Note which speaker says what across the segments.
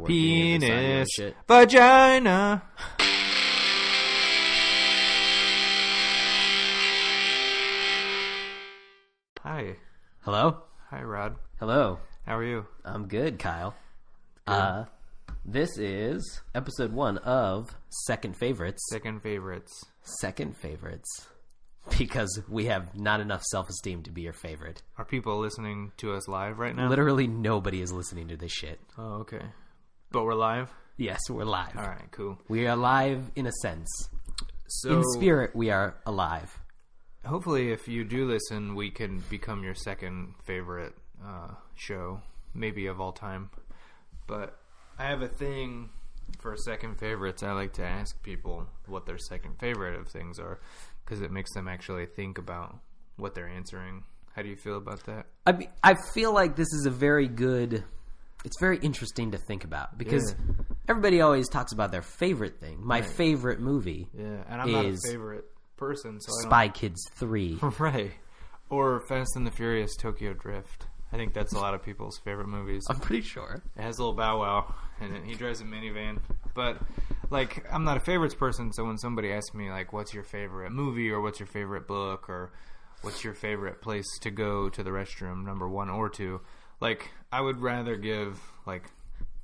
Speaker 1: working.
Speaker 2: Penis. Vagina. Hi.
Speaker 1: Hello?
Speaker 2: Hi, Rod.
Speaker 1: Hello.
Speaker 2: How are you?
Speaker 1: I'm good, Kyle.
Speaker 2: Good.
Speaker 1: This is episode 1 of Second Favorites.
Speaker 2: Second favorites.
Speaker 1: Second Favorites. Because we have not enough self-esteem to be your favorite.
Speaker 2: Are people listening to us live right now?
Speaker 1: Literally nobody is listening to this shit.
Speaker 2: Oh, okay. But we're live?
Speaker 1: Yes, we're live.
Speaker 2: All right, cool.
Speaker 1: We are live in a sense.
Speaker 2: So,
Speaker 1: In spirit, we are alive.
Speaker 2: hopefully, if you do listen, we can become your second favorite show, maybe of all time. But I have a thing for second favorites. I like to ask people what their second favorite of things are, because it makes them actually think about what they're answering. How do you feel about that?
Speaker 1: I mean, I feel like this is a very good... It's very interesting to think about, because everybody always talks about their favorite thing. My favorite movie
Speaker 2: and I'm not a favorite person, so
Speaker 1: Spy Kids 3.
Speaker 2: Right. Or Fast and the Furious Tokyo Drift. I think that's a lot of people's favorite movies.
Speaker 1: I'm pretty sure.
Speaker 2: It has a little Bow Wow in it. He drives a minivan. But, like, I'm not a favorites person, so when somebody asks me, like, what's your favorite movie, or what's your favorite book, or what's your favorite place to go to the restroom, number 1 or 2, like, I would rather give, like,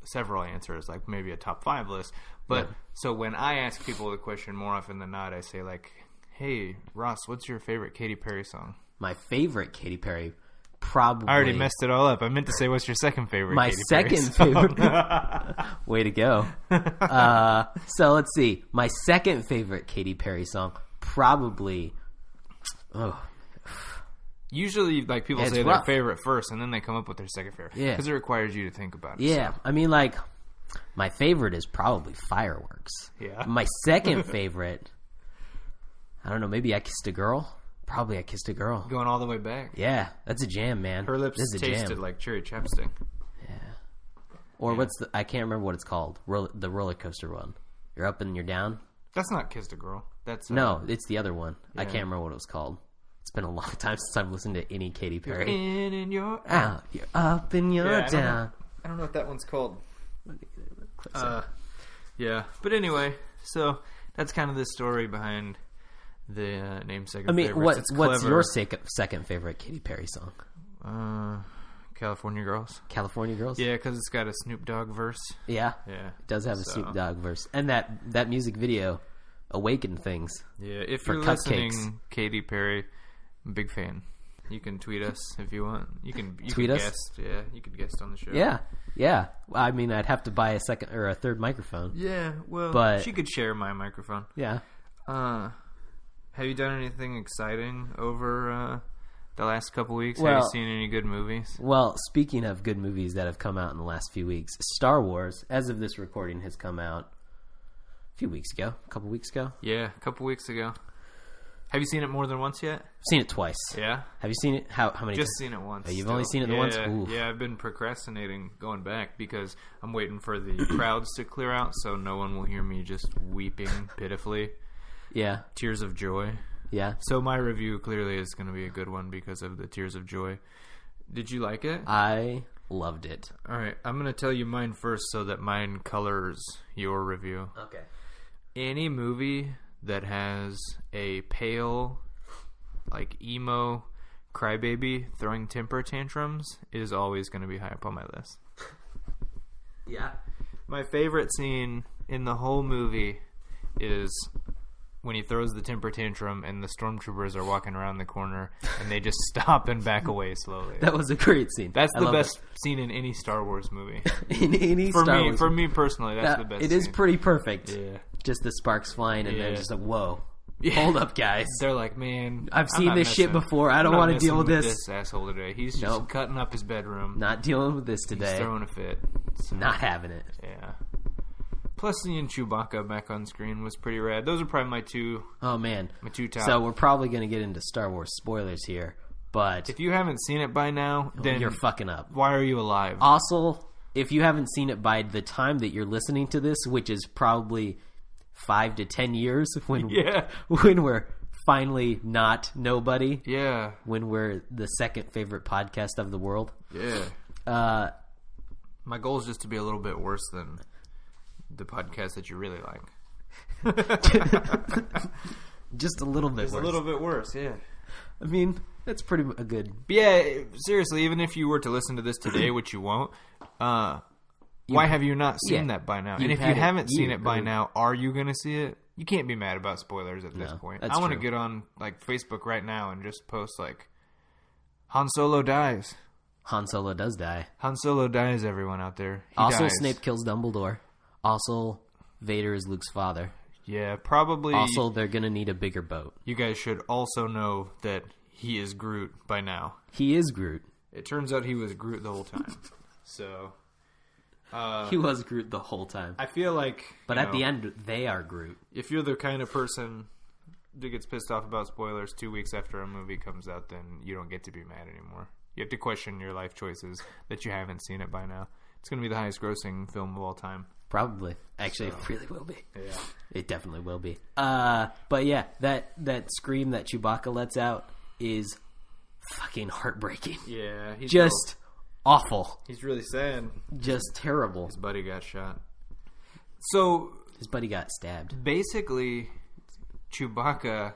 Speaker 2: several answers, like maybe a top 5 list. But, so when I ask people the question more often than not, I say, like, hey, Ross, what's your favorite Katy Perry song?
Speaker 1: My favorite Katy Perry... Probably.
Speaker 2: I already messed it all up. I meant to say, what's your second favorite?
Speaker 1: My
Speaker 2: Katy
Speaker 1: second
Speaker 2: Perry song?
Speaker 1: favorite. Way to go. So let's see. My second favorite Katy Perry song, probably.
Speaker 2: Usually, like, people say
Speaker 1: rough.
Speaker 2: their favorite first, and then they come up with their second favorite.
Speaker 1: Yeah.
Speaker 2: Because it requires you to think about it.
Speaker 1: Yeah.
Speaker 2: So.
Speaker 1: I mean, like, my favorite is probably Fireworks.
Speaker 2: Yeah.
Speaker 1: My second favorite, I don't know, maybe I Kissed a Girl. Probably I Kissed a Girl.
Speaker 2: Going all the way back.
Speaker 1: Yeah, that's a jam, man.
Speaker 2: Her lips
Speaker 1: That's a
Speaker 2: tasted
Speaker 1: jam.
Speaker 2: like cherry chapstick.
Speaker 1: Yeah. Or what's the... I can't remember what it's called. The roller coaster one. You're up and you're down.
Speaker 2: That's not Kissed a Girl. That's
Speaker 1: No, it's the other one.
Speaker 2: Yeah.
Speaker 1: I can't remember what it was called. It's been a long time since I've listened to any Katy
Speaker 2: You're
Speaker 1: Perry.
Speaker 2: in and you're
Speaker 1: Out, you're up and you're
Speaker 2: Yeah,
Speaker 1: down.
Speaker 2: I don't know what that one's called. Yeah, but anyway, so that's kind of the story behind the namesake of
Speaker 1: I mean,
Speaker 2: favorites.
Speaker 1: what's your second favorite Katy Perry song?
Speaker 2: California Girls.
Speaker 1: California Girls?
Speaker 2: Yeah, because it's got a Snoop Dogg verse.
Speaker 1: Yeah.
Speaker 2: Yeah.
Speaker 1: It does have a Snoop Dogg verse. And that music video awakened things.
Speaker 2: Yeah, if
Speaker 1: for
Speaker 2: you're
Speaker 1: cupcakes.
Speaker 2: listening, Katy Perry, I'm a big fan. You can tweet us if you want. You
Speaker 1: Tweet
Speaker 2: can
Speaker 1: us?
Speaker 2: guest. Yeah, you could guest on the show.
Speaker 1: Yeah. I mean, I'd have to buy a second or a third microphone.
Speaker 2: Yeah, well,
Speaker 1: But-
Speaker 2: she could share my microphone.
Speaker 1: Yeah.
Speaker 2: Have you done anything exciting over the last couple weeks? Have
Speaker 1: Well-
Speaker 2: you seen any good movies?
Speaker 1: Well, speaking of good movies that have come out in the last few weeks, Star Wars, as of this recording, has come out a few weeks ago. A couple weeks ago.
Speaker 2: Yeah, a couple weeks ago. Have you seen it more than once yet?
Speaker 1: I've seen it twice.
Speaker 2: Yeah?
Speaker 1: Have you seen it? How many
Speaker 2: Just
Speaker 1: times?
Speaker 2: seen it once.
Speaker 1: Oh, you've
Speaker 2: still.
Speaker 1: only seen it once? Ooh.
Speaker 2: Yeah, I've been procrastinating going back because I'm waiting for the crowds to clear out so no one will hear me just weeping pitifully.
Speaker 1: Yeah.
Speaker 2: Tears of joy.
Speaker 1: Yeah.
Speaker 2: So my review clearly is going to be a good one because of the tears of joy. Did you like it?
Speaker 1: I loved it.
Speaker 2: All right, I'm going to tell you mine first so that mine colors your review.
Speaker 1: Okay.
Speaker 2: Any movie that has a pale, like, emo crybaby throwing temper tantrums is always going to be high up on my list.
Speaker 1: Yeah.
Speaker 2: My favorite scene in the whole movie is when he throws the temper tantrum and the stormtroopers are walking around the corner and they just stop and back away slowly.
Speaker 1: That was a great scene.
Speaker 2: That's
Speaker 1: I
Speaker 2: the
Speaker 1: love
Speaker 2: best scene in any Star Wars movie.
Speaker 1: In any
Speaker 2: For
Speaker 1: Star
Speaker 2: me,
Speaker 1: Wars
Speaker 2: for me personally, that's the best
Speaker 1: It
Speaker 2: scene.
Speaker 1: is pretty perfect.
Speaker 2: Yeah.
Speaker 1: Just the sparks flying and then
Speaker 2: Yeah.
Speaker 1: just like, whoa.
Speaker 2: Yeah.
Speaker 1: Hold up, guys.
Speaker 2: They're like, man,
Speaker 1: I've
Speaker 2: I'm
Speaker 1: seen
Speaker 2: not
Speaker 1: this shit
Speaker 2: messing-
Speaker 1: before. I don't
Speaker 2: I'm not
Speaker 1: want to deal
Speaker 2: messing
Speaker 1: with this.
Speaker 2: asshole today. He's just
Speaker 1: Nope.
Speaker 2: cutting up his bedroom.
Speaker 1: Not dealing with this today.
Speaker 2: He's throwing a fit. So,
Speaker 1: Not having it.
Speaker 2: yeah. Plus, seeing Chewbacca back on screen was pretty rad. Those are probably my two
Speaker 1: Oh, man.
Speaker 2: top.
Speaker 1: So we're probably going to get into Star Wars spoilers here. But
Speaker 2: If you haven't seen it by now, then
Speaker 1: you're fucking up.
Speaker 2: why are you alive?
Speaker 1: Also, if you haven't seen it by the time that you're listening to this, which is probably 5 to 10 years when when we're finally not nobody,
Speaker 2: Yeah.
Speaker 1: when we're the second favorite podcast of the world.
Speaker 2: Yeah. My goal is just to be a little bit worse than the podcast that you really like.
Speaker 1: Just a little bit
Speaker 2: Just
Speaker 1: worse.
Speaker 2: a little bit worse, yeah.
Speaker 1: I mean, that's pretty a good...
Speaker 2: But yeah, seriously, even if you were to listen to this today, which you won't, why have you not seen that by now? And if you haven't seen it by now, are you going to see it? You can't be mad about spoilers at this point. I want to get on like Facebook right now and just post like, Han Solo dies.
Speaker 1: Han Solo does die.
Speaker 2: Han Solo dies, everyone out there. He
Speaker 1: also,
Speaker 2: dies.
Speaker 1: Snape kills Dumbledore. Also, Vader is Luke's father.
Speaker 2: Yeah, probably.
Speaker 1: Also, they're going to need a bigger boat.
Speaker 2: You guys should also know that he is Groot by now.
Speaker 1: He is Groot.
Speaker 2: It turns out he was Groot the whole time. So...
Speaker 1: he was Groot the whole time.
Speaker 2: I feel like...
Speaker 1: But at the end, they are Groot.
Speaker 2: If you're the kind of person that gets pissed off about spoilers 2 weeks after a movie comes out, then you don't get to be mad anymore. You have to question your life choices that you haven't seen it by now. It's going to be the highest grossing film of all time.
Speaker 1: Probably. Actually, it really will be.
Speaker 2: Yeah.
Speaker 1: It definitely will be. But yeah, that scream that Chewbacca lets out is fucking heartbreaking.
Speaker 2: Yeah. He's
Speaker 1: just awful.
Speaker 2: He's really sad.
Speaker 1: Just terrible.
Speaker 2: His buddy got shot. So...
Speaker 1: His buddy got stabbed.
Speaker 2: Basically, Chewbacca...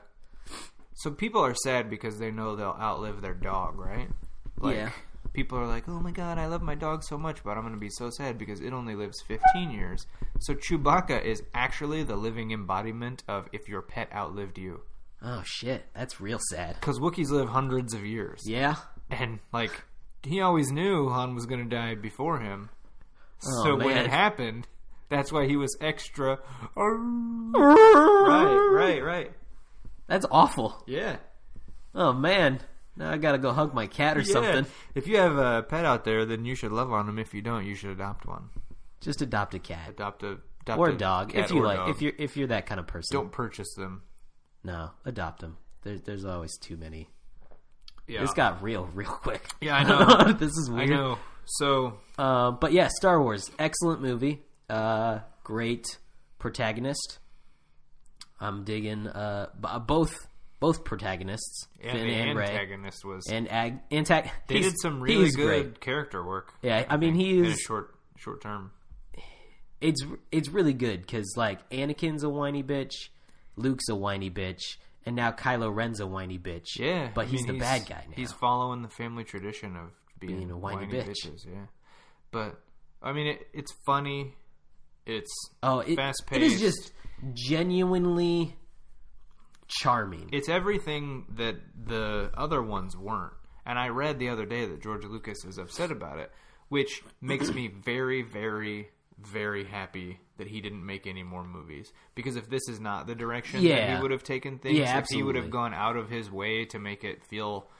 Speaker 2: So people are sad because they know they'll outlive their dog, right? Like,
Speaker 1: yeah.
Speaker 2: People are like, oh my god, I love my dog so much, but I'm going to be so sad because it only lives 15 years. So Chewbacca is actually the living embodiment of if your pet outlived you.
Speaker 1: Oh shit, that's real sad.
Speaker 2: Because Wookiees live hundreds of years.
Speaker 1: Yeah.
Speaker 2: And, like, he always knew Han was going to die before him.
Speaker 1: Oh,
Speaker 2: so
Speaker 1: man.
Speaker 2: when it happened, that's why he was extra... Right.
Speaker 1: That's awful.
Speaker 2: Yeah.
Speaker 1: Oh man. Now I gotta go hug my cat or something.
Speaker 2: If you have a pet out there, then you should love on them. If you don't, you should adopt one.
Speaker 1: Just adopt a cat.
Speaker 2: Adopt a
Speaker 1: dog. If you like, dog. if you're that kind of person.
Speaker 2: Don't purchase them.
Speaker 1: No, adopt them. There's always too many.
Speaker 2: Yeah.
Speaker 1: This got real quick.
Speaker 2: Yeah, I know.
Speaker 1: This is weird.
Speaker 2: I know. So,
Speaker 1: but yeah, Star Wars, excellent movie. Great protagonist. I'm digging both protagonists,
Speaker 2: and
Speaker 1: Finn
Speaker 2: the
Speaker 1: and Rey.
Speaker 2: antagonist was
Speaker 1: They
Speaker 2: did some really good
Speaker 1: great
Speaker 2: character work.
Speaker 1: Yeah, I mean he
Speaker 2: in
Speaker 1: is
Speaker 2: a short term.
Speaker 1: It's really good because like Anakin's a whiny bitch, Luke's a whiny bitch, and now Kylo Ren's a whiny bitch.
Speaker 2: Yeah,
Speaker 1: but he's the bad guy now.
Speaker 2: He's following the family tradition of being
Speaker 1: a whiny bitch.
Speaker 2: Bitches, yeah, but I mean it's funny. It's fast paced.
Speaker 1: It is just genuinely charming.
Speaker 2: It's everything that the other ones weren't. And I read the other day that George Lucas is upset about it, which makes me very, very, very happy that he didn't make any more movies. Because if this is not the direction that he would have taken things, if he would have gone out of his way to make it feel,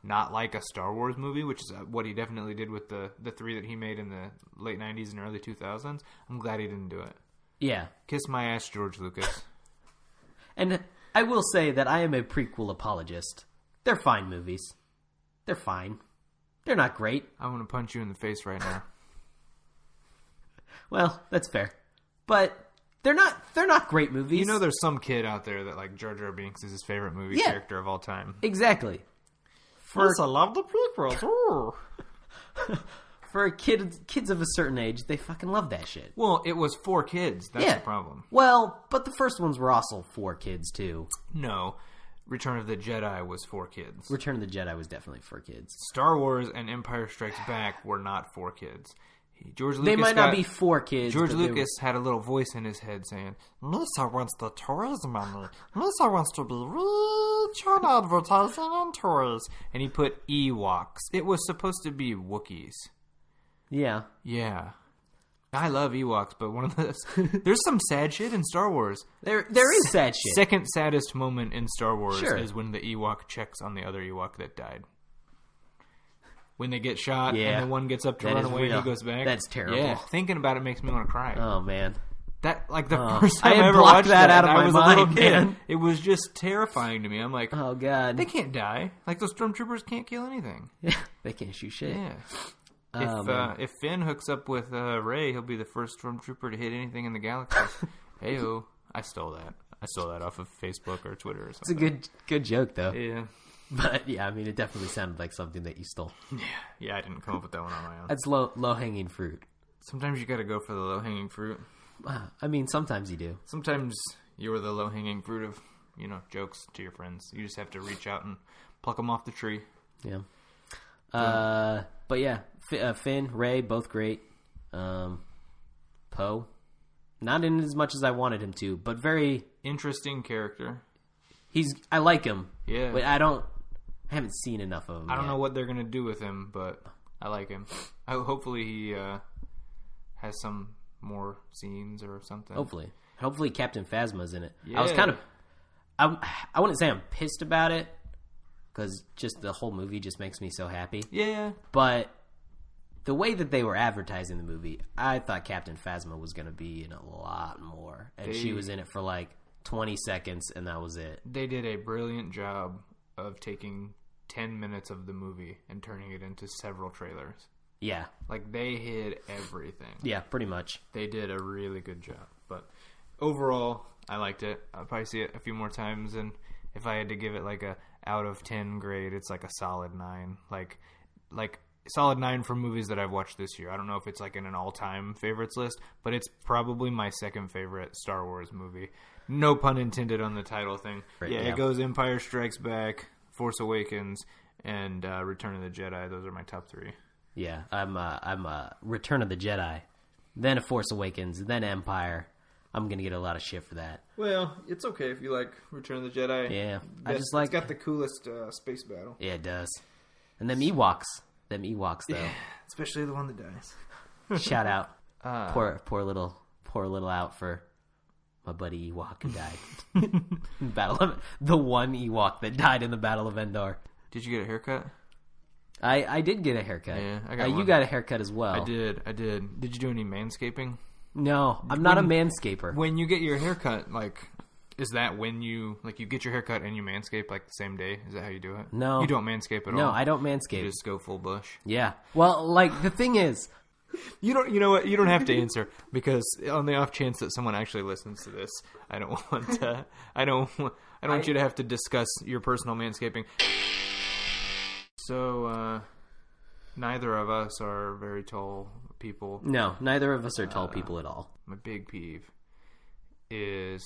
Speaker 2: not like a Star Wars movie, which is what he definitely did with the three that he made in the late 90s and early 2000s, I'm glad he didn't do it.
Speaker 1: Yeah.
Speaker 2: Kiss my ass, George Lucas.
Speaker 1: And I will say that I am a prequel apologist. They're fine movies. They're fine. They're not great.
Speaker 2: I want to punch you in the face right now.
Speaker 1: Well, that's fair. But they're not great movies.
Speaker 2: There's some kid out there that like Jar Jar Binks is his favorite movie character of all time.
Speaker 1: Exactly.
Speaker 2: I love the prequels.
Speaker 1: For kids of a certain age, they fucking love that shit.
Speaker 2: Well, it was for kids. That's the problem.
Speaker 1: Well, but the first ones were also for kids, too.
Speaker 2: No. Return of the Jedi was for kids.
Speaker 1: Return of the Jedi was definitely for kids.
Speaker 2: Star Wars and Empire Strikes Back were not for kids.
Speaker 1: They might not be for kids.
Speaker 2: George Lucas had a little voice in his head saying, Misa wants the toys money. Misa wants to be rich on advertising and toys. And he put Ewoks. It was supposed to be Wookiees.
Speaker 1: Yeah.
Speaker 2: Yeah. I love Ewoks, but one of there's some sad shit in Star Wars.
Speaker 1: There is sad shit.
Speaker 2: Second saddest moment in Star Wars is when the Ewok checks on the other Ewok that died. When they get shot and the one gets up to run away and he goes back.
Speaker 1: That's terrible.
Speaker 2: Yeah, thinking about it makes me want to cry.
Speaker 1: Oh, man.
Speaker 2: That the first time I ever
Speaker 1: blocked
Speaker 2: watched
Speaker 1: that out of
Speaker 2: I
Speaker 1: my
Speaker 2: was
Speaker 1: mind,
Speaker 2: a little kid.
Speaker 1: man.
Speaker 2: It was just terrifying to me. I'm like,
Speaker 1: oh, God.
Speaker 2: They can't die. Like, those stormtroopers can't kill anything.
Speaker 1: Yeah, they can't shoot shit.
Speaker 2: Yeah. If Finn hooks up with Rey, he'll be the first stormtrooper to hit anything in the galaxy. Hey-o. I stole that. Off of Facebook or Twitter or something.
Speaker 1: It's a good joke, though.
Speaker 2: Yeah.
Speaker 1: But yeah, I mean, it definitely sounded like something that you stole.
Speaker 2: Yeah, I didn't come up with that one on my own.
Speaker 1: That's low hanging fruit.
Speaker 2: Sometimes you got to go for the low hanging fruit.
Speaker 1: I mean, sometimes you do.
Speaker 2: Sometimes you're the low hanging fruit of jokes to your friends. You just have to reach out and pluck them off the tree.
Speaker 1: Yeah. But yeah, Finn, Ray, both great. Poe, not in as much as I wanted him to, but very
Speaker 2: interesting character.
Speaker 1: I like him.
Speaker 2: Yeah.
Speaker 1: But I haven't seen enough of him.
Speaker 2: I don't know what they're gonna do with him, but I like him. Hopefully he has some more scenes or something.
Speaker 1: Hopefully Captain Phasma's in it.
Speaker 2: Yeah.
Speaker 1: I was kind of, I wouldn't say I'm pissed about it, because just the whole movie just makes me so happy.
Speaker 2: Yeah.
Speaker 1: But the way that they were advertising the movie, I thought Captain Phasma was going to be in a lot more. And she was in it for like 20 seconds, and that was it.
Speaker 2: They did a brilliant job of taking 10 minutes of the movie and turning it into several trailers.
Speaker 1: Yeah.
Speaker 2: Like, they hid everything.
Speaker 1: Yeah, pretty much.
Speaker 2: They did a really good job. But overall, I liked it. I'll probably see it a few more times, and if I had to give it like a out of 10 grade, it's like a solid 9. Like solid 9 for movies that I've watched this year. I don't know if it's like in an all-time favorites list, but it's probably my second favorite Star Wars movie. No pun intended on the title thing.
Speaker 1: Right,
Speaker 2: yeah, it goes Empire Strikes Back, Force Awakens, and Return of the Jedi. Those are my top 3.
Speaker 1: Yeah, I'm Return of the Jedi, then A Force Awakens, then Empire. I'm gonna get a lot of shit for that.
Speaker 2: Well, it's okay if you like Return of the Jedi.
Speaker 1: Yeah,
Speaker 2: it's got the coolest space battle.
Speaker 1: Yeah, it does. And them Ewoks though.
Speaker 2: Yeah, especially the one that dies.
Speaker 1: Shout out, poor little out for my buddy Ewok who died. The one Ewok that died in the Battle of Endor.
Speaker 2: Did you get a haircut?
Speaker 1: I did get a haircut.
Speaker 2: Yeah, I got one.
Speaker 1: You got a haircut as well.
Speaker 2: I did. Did you do any manscaping?
Speaker 1: No, I'm not a manscaper.
Speaker 2: When you get your haircut, like, is that when you get your haircut and you manscape like the same day? Is that how you do it?
Speaker 1: No.
Speaker 2: You don't manscape at all?
Speaker 1: No, I don't manscape.
Speaker 2: You just go full bush?
Speaker 1: Yeah. Well, like, the thing is,
Speaker 2: you know what? You don't have to answer, because on the off chance that someone actually listens to this, I don't want you to have to discuss your personal manscaping. So, neither of us are very tall people.
Speaker 1: No, neither of us are tall people at all.
Speaker 2: My big peeve is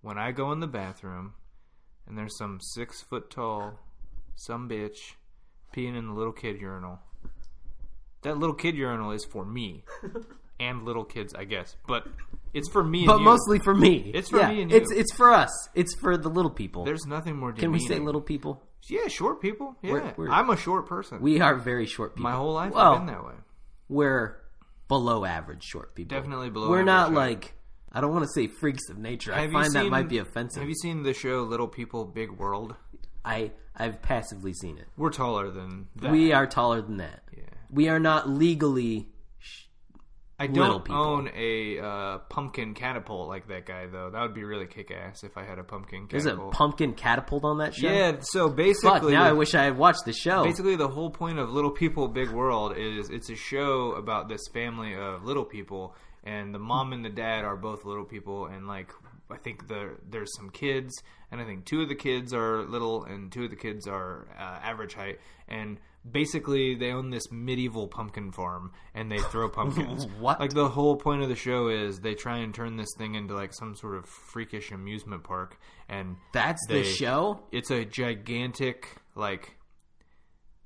Speaker 2: when I go in the bathroom and there's some 6 foot tall some bitch peeing in the little kid urinal. That little kid urinal is for me. And little kids, I guess. But it's for me and
Speaker 1: But
Speaker 2: you.
Speaker 1: mostly for me.
Speaker 2: It's for me and you.
Speaker 1: It's for us. It's for the little people.
Speaker 2: There's nothing more
Speaker 1: Can
Speaker 2: demeaning.
Speaker 1: we say little people?
Speaker 2: Yeah, short people. Yeah.
Speaker 1: We're-
Speaker 2: I'm a short person.
Speaker 1: We are very short people.
Speaker 2: My whole life
Speaker 1: Well,
Speaker 2: I've been that way.
Speaker 1: We're below average short people.
Speaker 2: Definitely below
Speaker 1: We're
Speaker 2: average,
Speaker 1: not
Speaker 2: yeah.
Speaker 1: like, I don't want to say freaks of nature. I find that might be offensive.
Speaker 2: Have you seen the show Little People, Big World?
Speaker 1: I've passively seen it.
Speaker 2: We're taller than that.
Speaker 1: We are taller than that.
Speaker 2: Yeah.
Speaker 1: We are not legally
Speaker 2: I
Speaker 1: little
Speaker 2: don't
Speaker 1: people.
Speaker 2: own a pumpkin catapult like that guy, though. That would be really kick-ass if I had a pumpkin
Speaker 1: There's
Speaker 2: catapult.
Speaker 1: a pumpkin catapult on that show?
Speaker 2: Yeah, so basically...
Speaker 1: Fuck, now I wish I had watched the show.
Speaker 2: Basically, the whole point of Little People, Big World is it's a show about this family of little people, and the mom and the dad are both little people, and, like, I think there's some kids, and I think 2 of the kids are little, and 2 of the kids are average height, and basically they own this medieval pumpkin farm, and they throw pumpkins.
Speaker 1: What?
Speaker 2: Like, the whole point of the show is they try and turn this thing into, like, some sort of freakish amusement park, and
Speaker 1: That's the show?
Speaker 2: It's a gigantic, like,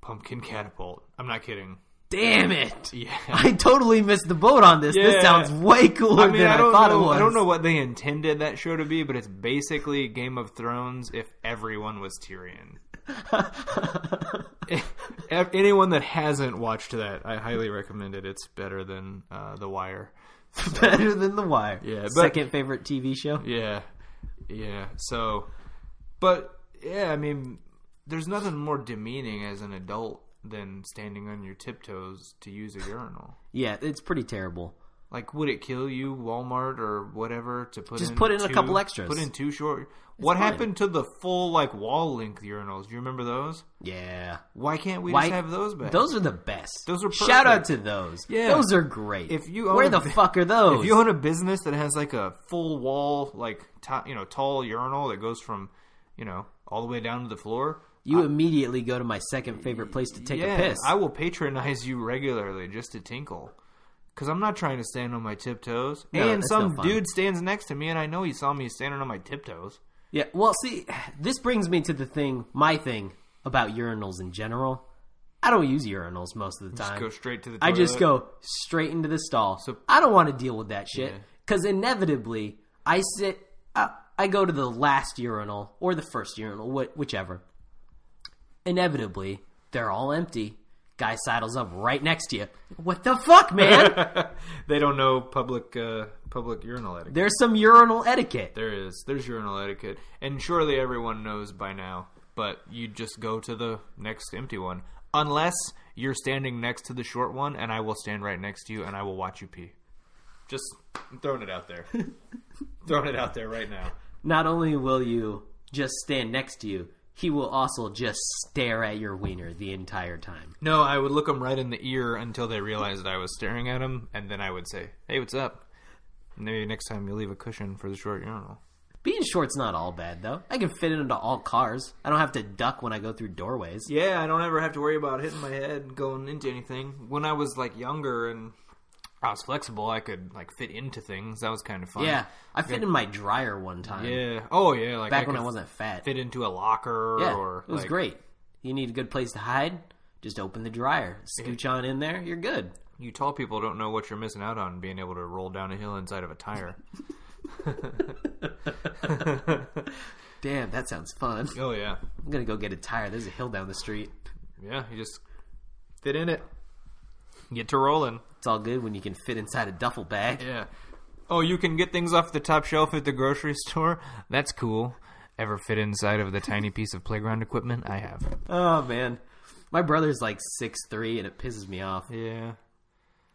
Speaker 2: pumpkin catapult. I'm not kidding.
Speaker 1: Damn it!
Speaker 2: Yeah.
Speaker 1: I totally missed the boat on this. This
Speaker 2: Yeah.
Speaker 1: sounds way cooler than I thought it was.
Speaker 2: I don't know what they intended that show to be, but it's basically Game of Thrones if everyone was Tyrion. Anyone that hasn't watched that, I highly recommend it. It's better than The Wire. So,
Speaker 1: Better than The Wire.
Speaker 2: Yeah, but-
Speaker 1: Second favorite TV show?
Speaker 2: yeah. So, but yeah, I mean, there's nothing more demeaning as an adult than standing on your tiptoes to use a urinal.
Speaker 1: Yeah, it's pretty terrible.
Speaker 2: Like, would it kill you, Walmart or whatever, to put
Speaker 1: Just
Speaker 2: in
Speaker 1: put in a
Speaker 2: 2
Speaker 1: couple extras.
Speaker 2: Put in 2 short. What
Speaker 1: fine.
Speaker 2: happened to the full, like, wall length urinals? Do you remember those?
Speaker 1: Yeah.
Speaker 2: Why can't we just have those back?
Speaker 1: Those are the best.
Speaker 2: Those are
Speaker 1: Shout out
Speaker 2: perfect.
Speaker 1: to those.
Speaker 2: Yeah.
Speaker 1: Those are great.
Speaker 2: If you own
Speaker 1: Where
Speaker 2: a
Speaker 1: the
Speaker 2: bu-
Speaker 1: fuck are those?
Speaker 2: If you own a business that has like a full wall, like tall urinal that goes from, all the way down to the floor,
Speaker 1: You immediately go to my second favorite place to take a piss.
Speaker 2: I will patronize you regularly just to tinkle. Because I'm not trying to stand on my tiptoes.
Speaker 1: No,
Speaker 2: and some
Speaker 1: no
Speaker 2: dude stands next to me, and I know he saw me standing on my tiptoes.
Speaker 1: Yeah, well, see, this brings me to my thing about urinals in general. I don't use urinals most of the time.
Speaker 2: Just go straight to the toilet?
Speaker 1: I just go straight into the stall. So I don't want to deal with that shit. Because inevitably, I go to the last urinal, or the first urinal, whichever. Inevitably, they're all empty. Guy sidles up right next to you. What the fuck, man?
Speaker 2: They don't know public urinal etiquette.
Speaker 1: There's some urinal etiquette.
Speaker 2: There is. There's urinal etiquette. And surely everyone knows by now. But you just go to the next empty one. Unless you're standing next to the short one, and I will stand right next to you, and I will watch you pee. Just throwing it out there. Throwing it out there right now.
Speaker 1: Not only will you just stand next to you, he will also just stare at your wiener the entire time.
Speaker 2: No, I would look them right in the ear until they realized I was staring at them, and then I would say, "Hey, what's up?" Maybe next time you leave a cushion for the short urinal.
Speaker 1: Being short's not all bad, though. I can fit into all cars. I don't have to duck when I go through doorways.
Speaker 2: Yeah, I don't ever have to worry about hitting my head and going into anything. When I was, younger and I was flexible, I could, fit into things. That was kind of fun.
Speaker 1: Yeah, I fit in my dryer one time.
Speaker 2: Yeah. Oh, yeah.
Speaker 1: Back when I wasn't fat.
Speaker 2: Fit into a locker.
Speaker 1: Yeah,
Speaker 2: or,
Speaker 1: it was great. You need a good place to hide? Just open the dryer. Scooch on in there. You're good.
Speaker 2: You tall people don't know what you're missing out on being able to roll down a hill inside of a tire.
Speaker 1: Damn, that sounds fun.
Speaker 2: Oh, yeah.
Speaker 1: I'm going to go get a tire. There's a hill down the street.
Speaker 2: Yeah, you just fit in it. Get to rolling.
Speaker 1: It's all good when you can fit inside a duffel bag.
Speaker 2: Yeah. Oh, you can get things off the top shelf at the grocery store? That's cool. Ever fit inside of the tiny piece of playground equipment? I have.
Speaker 1: Oh, man. My brother's 6'3", and it pisses me off.
Speaker 2: Yeah.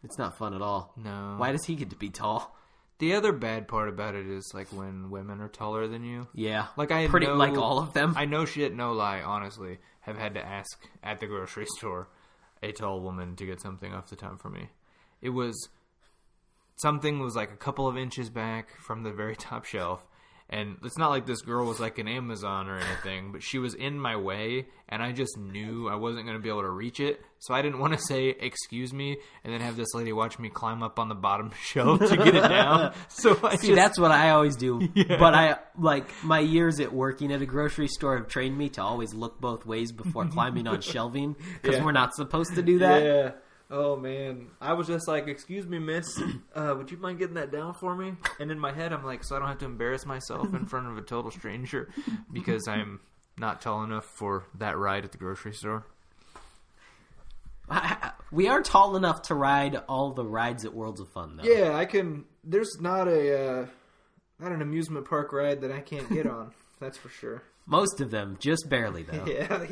Speaker 1: It's not fun at all.
Speaker 2: No.
Speaker 1: Why does he get to be tall?
Speaker 2: The other bad part about it is when women are taller than you.
Speaker 1: Yeah.
Speaker 2: Pretty
Speaker 1: all of them.
Speaker 2: I know shit, no lie, honestly, have had to ask at the grocery store a tall woman to get something off the top for me. Something was a couple of inches back from the very top shelf. And it's not like this girl was an Amazon or anything, but she was in my way, and I just knew I wasn't going to be able to reach it. So I didn't want to say, "Excuse me," and then have this lady watch me climb up on the bottom shelf to get it down. So
Speaker 1: that's what I always do. Yeah. But my years at working at a grocery store have trained me to always look both ways before climbing on shelving, because we're not supposed to do that.
Speaker 2: Yeah. Oh, man. I was just "Excuse me, miss, would you mind getting that down for me?" And in my head, I'm so I don't have to embarrass myself in front of a total stranger because I'm not tall enough for that ride at the grocery store.
Speaker 1: We are tall enough to ride all the rides at Worlds of Fun, though.
Speaker 2: Yeah, I can. There's not an amusement park ride that I can't get on. That's for sure.
Speaker 1: Most of them, just barely, though.
Speaker 2: Yeah.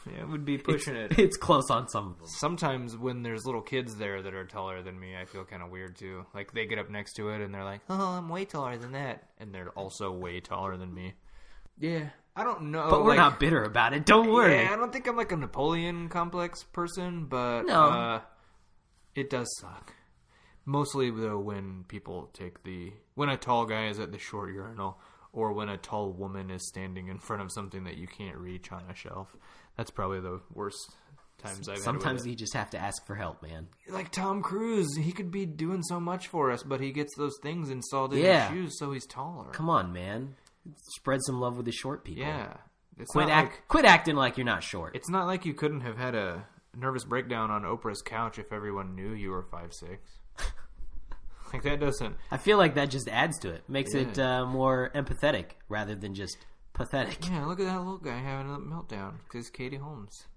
Speaker 2: Yeah, it would be pushing it.
Speaker 1: It's close on some of them.
Speaker 2: Sometimes when there's little kids there that are taller than me, I feel kind of weird too. They get up next to it and they're like, "Oh, I'm way taller than that," and they're also way taller than me. Yeah, I don't know.
Speaker 1: But we're not bitter about it. Don't worry.
Speaker 2: Yeah, I don't think I'm a Napoleon complex person, but
Speaker 1: no.
Speaker 2: It does suck. Mostly though when when a tall guy is at the short urinal, or when a tall woman is standing in front of something that you can't reach on a shelf. That's probably the worst times I've had.
Speaker 1: Sometimes you just have to ask for help, man.
Speaker 2: Like Tom Cruise, he could be doing so much for us, but he gets those things installed in his shoes, so he's taller.
Speaker 1: Come on, man. Spread some love with the short people.
Speaker 2: Yeah.
Speaker 1: Quit acting like you're not short.
Speaker 2: It's not like you couldn't have had a nervous breakdown on Oprah's couch if everyone knew you were 5'6". That doesn't...
Speaker 1: I feel like that just adds to it. Makes it more empathetic rather than just pathetic.
Speaker 2: Yeah, look at that little guy having a meltdown because Katie Holmes.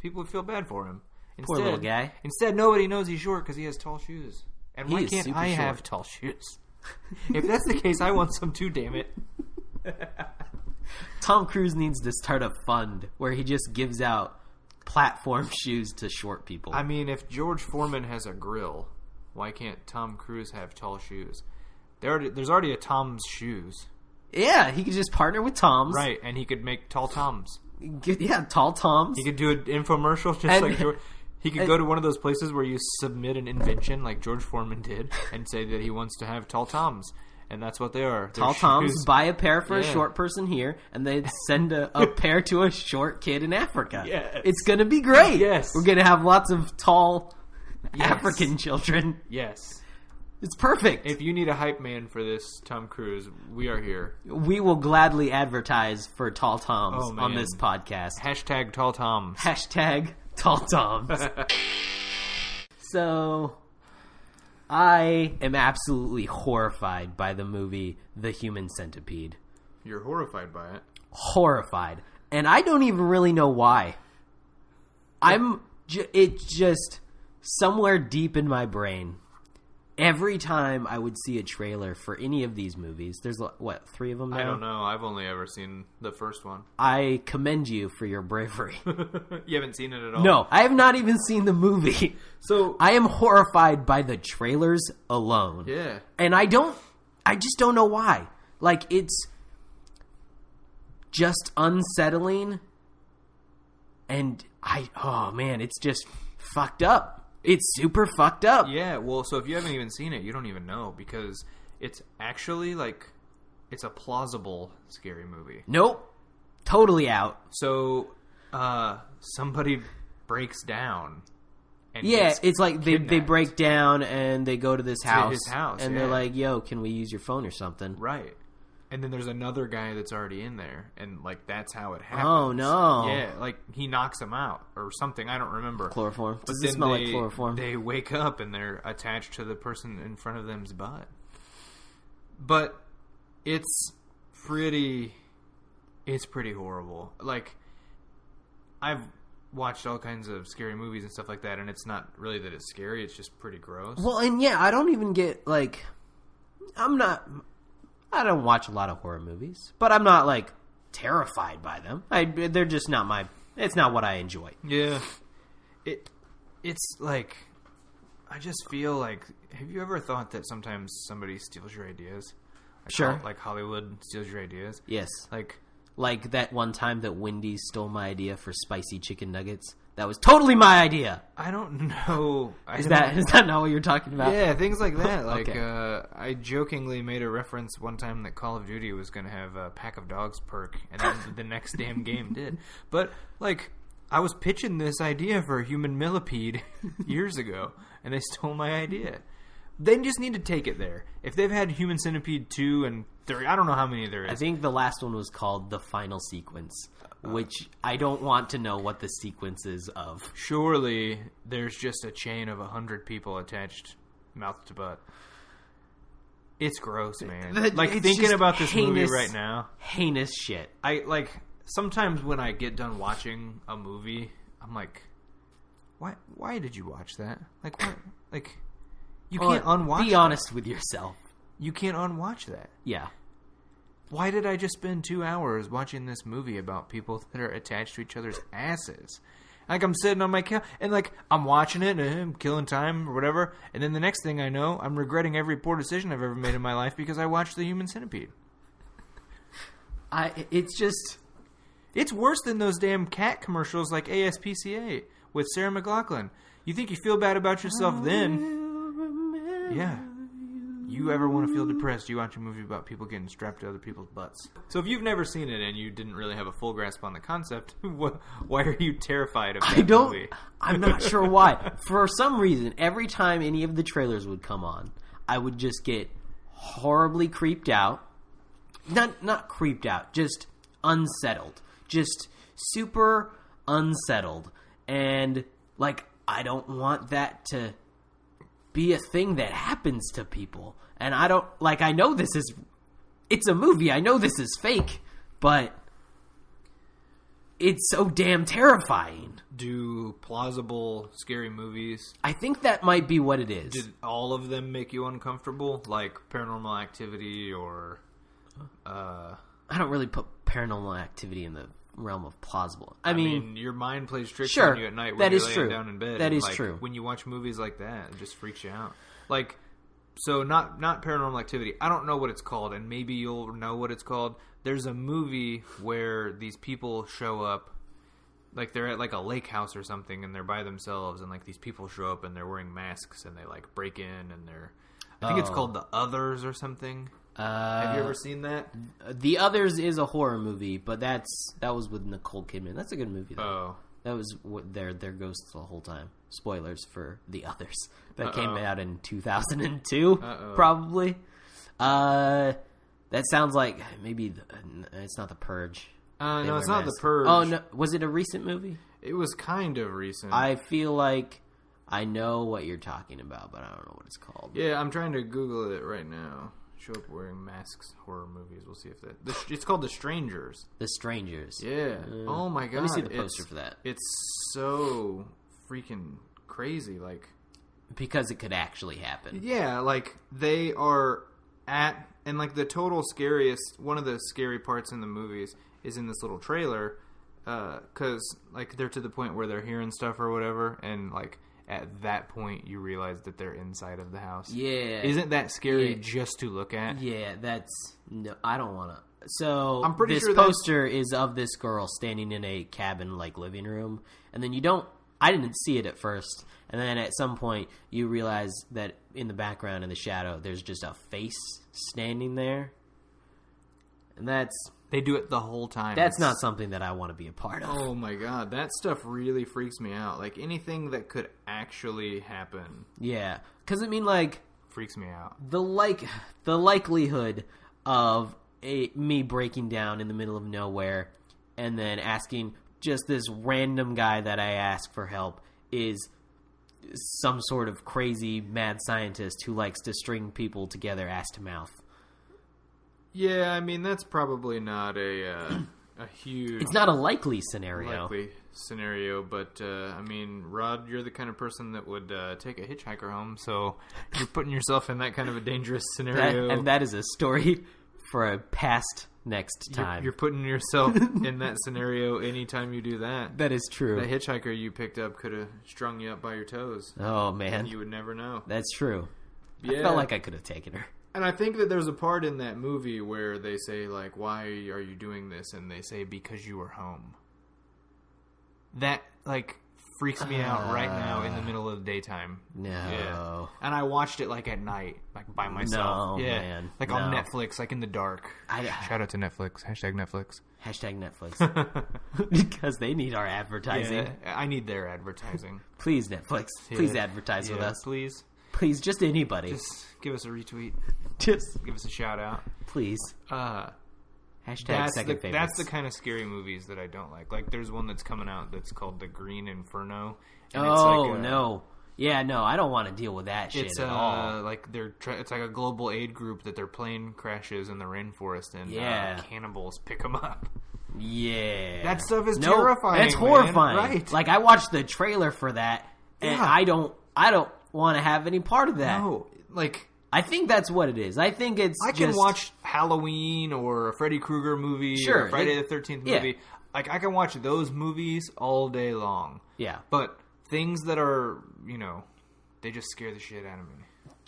Speaker 2: People would feel bad for him.
Speaker 1: Poor little guy.
Speaker 2: Instead, nobody knows he's short because he has tall shoes. And why can't I have tall shoes? If that's the case, I want some too, damn it.
Speaker 1: Tom Cruise needs to start a fund where he just gives out platform shoes to short people.
Speaker 2: I mean, if George Foreman has a grill, why can't Tom Cruise have tall shoes? There's already a Tom's Shoes.
Speaker 1: Yeah, he could just partner with Tom's.
Speaker 2: Right, and he could make tall Toms.
Speaker 1: Yeah, tall Toms.
Speaker 2: He could do an infomercial like George. He could go to one of those places where you submit an invention like George Foreman did and say that he wants to have tall Toms. and that's what they are.
Speaker 1: Tall Toms buy a pair for a short person here, and they send a pair to a short kid in Africa.
Speaker 2: Yes.
Speaker 1: It's going to be great.
Speaker 2: Yes.
Speaker 1: We're going to have lots of tall African children.
Speaker 2: Yes.
Speaker 1: It's perfect.
Speaker 2: If you need a hype man for this, Tom Cruise, we are here.
Speaker 1: We will gladly advertise for Tall Toms on this podcast.
Speaker 2: Hashtag Tall Toms.
Speaker 1: Hashtag Tall Toms. So, I am absolutely horrified by the movie The Human Centipede.
Speaker 2: You're horrified by it.
Speaker 1: Horrified. And I don't even really know why. It's just somewhere deep in my brain. Every time I would see a trailer for any of these movies, there's, 3 of them now?
Speaker 2: I don't know. I've only ever seen the first one.
Speaker 1: I commend you for your bravery.
Speaker 2: You haven't seen it at all?
Speaker 1: No, I have not even seen the movie.
Speaker 2: So
Speaker 1: I am horrified by the trailers alone.
Speaker 2: Yeah.
Speaker 1: And I just don't know why. Like, it's just unsettling. And it's just fucked up. It's super fucked up.
Speaker 2: Yeah, well, so if you haven't even seen it, you don't even know, because it's actually, it's a plausible scary movie.
Speaker 1: Nope. Totally out.
Speaker 2: So, somebody breaks down. And
Speaker 1: it's like they break down and they go to this house.
Speaker 2: His house,
Speaker 1: and they're like, yo, can we use your phone or something?
Speaker 2: Right. And then there's another guy that's already in there, and, that's how it happens.
Speaker 1: Oh, no.
Speaker 2: Yeah, he knocks him out, or something, I don't remember.
Speaker 1: Chloroform.
Speaker 2: But
Speaker 1: Does it smell like chloroform?
Speaker 2: They wake up, and they're attached to the person in front of them's butt. But it's pretty horrible. I've watched all kinds of scary movies and stuff like that, and it's not really that it's scary, it's just pretty gross.
Speaker 1: Well, and I don't even get, I don't watch a lot of horror movies, but I'm not, terrified by them. They're just not it's not what I enjoy.
Speaker 2: Yeah. It's I just feel have you ever thought that sometimes somebody steals your ideas?
Speaker 1: Sure.
Speaker 2: Like Hollywood steals your ideas?
Speaker 1: Yes. Like that one time that Wendy's stole my idea for spicy chicken nuggets. That was totally my idea.
Speaker 2: I don't know.
Speaker 1: Is that not what you're talking about?
Speaker 2: Yeah, things like that.
Speaker 1: Okay.
Speaker 2: I jokingly made a reference one time that Call of Duty was going to have a Pack of Dogs perk, and then the next damn game did. But, I was pitching this idea for Human Millipede years ago, and they stole my idea. They just need to take it there. If they've had Human Centipede 2 and 3, I don't know how many there is.
Speaker 1: I think the last one was called The Final Sequence, which I don't want to know what the sequence is of.
Speaker 2: Surely there's just a chain of 100 people attached mouth to butt. It's gross, man.
Speaker 1: It's
Speaker 2: thinking about this movie right now.
Speaker 1: Heinous shit.
Speaker 2: Sometimes when I get done watching a movie, I'm like, why did you watch that? What? You can't unwatch
Speaker 1: Be honest with yourself.
Speaker 2: You can't unwatch that.
Speaker 1: Yeah.
Speaker 2: Why did I just spend 2 hours watching this movie about people that are attached to each other's asses? I'm sitting on my couch, and I'm watching it, and I'm killing time or whatever, and then the next thing I know, I'm regretting every poor decision I've ever made in my life because I watched The Human Centipede. It's worse than those damn cat commercials like ASPCA with Sarah McLachlan. You think you feel bad about yourself then. Yeah. You ever want to feel depressed, you watch a movie about people getting strapped to other people's butts. So if you've never seen it and you didn't really have a full grasp on the concept, why are you terrified of that movie?
Speaker 1: I'm not sure why. For some reason, every time any of the trailers would come on, I would just get horribly creeped out. Not creeped out, just unsettled. Just super unsettled. And, I don't want that to be a thing that happens to people. And I don't, I know it's a movie, I know this is fake, but it's so damn terrifying.
Speaker 2: Do plausible, scary movies...
Speaker 1: I think that might be what it is.
Speaker 2: Did all of them make you uncomfortable? Like Paranormal Activity or...
Speaker 1: I don't really put Paranormal Activity in the realm of plausible. I mean,
Speaker 2: your mind plays tricks
Speaker 1: sure,
Speaker 2: on you at night when you're laying down in bed.
Speaker 1: That is true.
Speaker 2: When you watch movies like that, it just freaks you out. So not Paranormal Activity. I don't know what it's called, and maybe you'll know what it's called. There's a movie where these people show up, they're at a lake house or something, and they're by themselves, and these people show up and they're wearing masks, and they break in, and I think it's called The Others or something. Have you ever seen that?
Speaker 1: The Others is a horror movie, but that was with Nicole Kidman. That's a good movie, though.
Speaker 2: Oh.
Speaker 1: That was their ghosts the whole time. Spoilers for The Others. That came out in 2002, probably. That sounds like maybe it's not The Purge.
Speaker 2: No, it's not The Purge.
Speaker 1: Oh, no. Was it a recent movie?
Speaker 2: It was kind of recent.
Speaker 1: I feel like I know what you're talking about, but I don't know what it's called.
Speaker 2: Yeah, I'm trying to Google it right now. Show up wearing masks, horror movies. We'll see if that... It's called The Strangers.
Speaker 1: The Strangers.
Speaker 2: Yeah. Oh, my God.
Speaker 1: Let me see the poster for that.
Speaker 2: It's so freaking crazy, like...
Speaker 1: Because it could actually happen.
Speaker 2: Yeah, like, they are at... And, like, the total scariest... One of the scary parts in the movies is in this little trailer, because, like, they're to the point where they're hearing stuff or whatever, and, like... At that point, you realize that they're inside of the house.
Speaker 1: Yeah.
Speaker 2: Isn't that scary just to look at?
Speaker 1: Yeah, no, I don't want to. So,
Speaker 2: I'm pretty sure
Speaker 1: this poster is of this girl standing in a cabin, like, living room. And then I didn't see it at first. And then at some point, you realize that in the background, in the shadow, there's just a face standing there. And
Speaker 2: they do it the whole time.
Speaker 1: That's not something that I want to be a part of.
Speaker 2: Oh my God, that stuff really freaks me out. Like, anything that could actually happen.
Speaker 1: Yeah, because I mean, like...
Speaker 2: Freaks me out.
Speaker 1: The likelihood of me breaking down in the middle of nowhere and then asking just this random guy that I ask for help is some sort of crazy mad scientist who likes to string people together ass to mouth.
Speaker 2: Yeah, I mean, that's probably not a huge...
Speaker 1: It's not a likely scenario.
Speaker 2: But, I mean, Rod, you're the kind of person that would take a hitchhiker home, so you're putting yourself in that kind of a dangerous scenario.
Speaker 1: And that is a story for a past next time.
Speaker 2: You're putting yourself in that scenario anytime you do that.
Speaker 1: That is true.
Speaker 2: The hitchhiker you picked up could have strung you up by your toes.
Speaker 1: Oh, man.
Speaker 2: And you would never know.
Speaker 1: That's true.
Speaker 2: Yeah.
Speaker 1: I felt like I could have taken her.
Speaker 2: And I think that there's a part in that movie where they say, like, why are you doing this? And they say, because you were home. That, like, freaks me out right now in the middle of the daytime.
Speaker 1: No.
Speaker 2: Yeah. And I watched it, like, at night, like, by myself.
Speaker 1: No,
Speaker 2: yeah.
Speaker 1: man.
Speaker 2: Like, on Netflix, like, in the dark. Shout out to Netflix. Hashtag Netflix.
Speaker 1: Hashtag Netflix. Because they need our advertising.
Speaker 2: Yeah, I need their advertising.
Speaker 1: Please, Netflix. Please advertise with us.
Speaker 2: Please.
Speaker 1: Please, just anybody.
Speaker 2: Just give us a retweet.
Speaker 1: Just
Speaker 2: give us a shout out.
Speaker 1: Please. Hashtag second favorites.
Speaker 2: That's the kind of scary movies that I don't like. Like, there's one that's coming out that's called The Green Inferno.
Speaker 1: And no. Yeah, no, I don't want to deal with that shit at all.
Speaker 2: Like, it's like a global aid group that their plane crashes in the rainforest and cannibals pick them up.
Speaker 1: Yeah.
Speaker 2: That stuff is terrifying.
Speaker 1: That's horrifying.
Speaker 2: Man. Right.
Speaker 1: Like, I watched the trailer for that, and I don't want to have any part of that.
Speaker 2: No, like...
Speaker 1: I think that's what it is. I think it's
Speaker 2: I can watch Halloween or a Freddy Krueger movie or a Friday the 13th movie. Yeah. Like, I can watch those movies all day long.
Speaker 1: Yeah.
Speaker 2: But things that are, they just scare the shit out of me.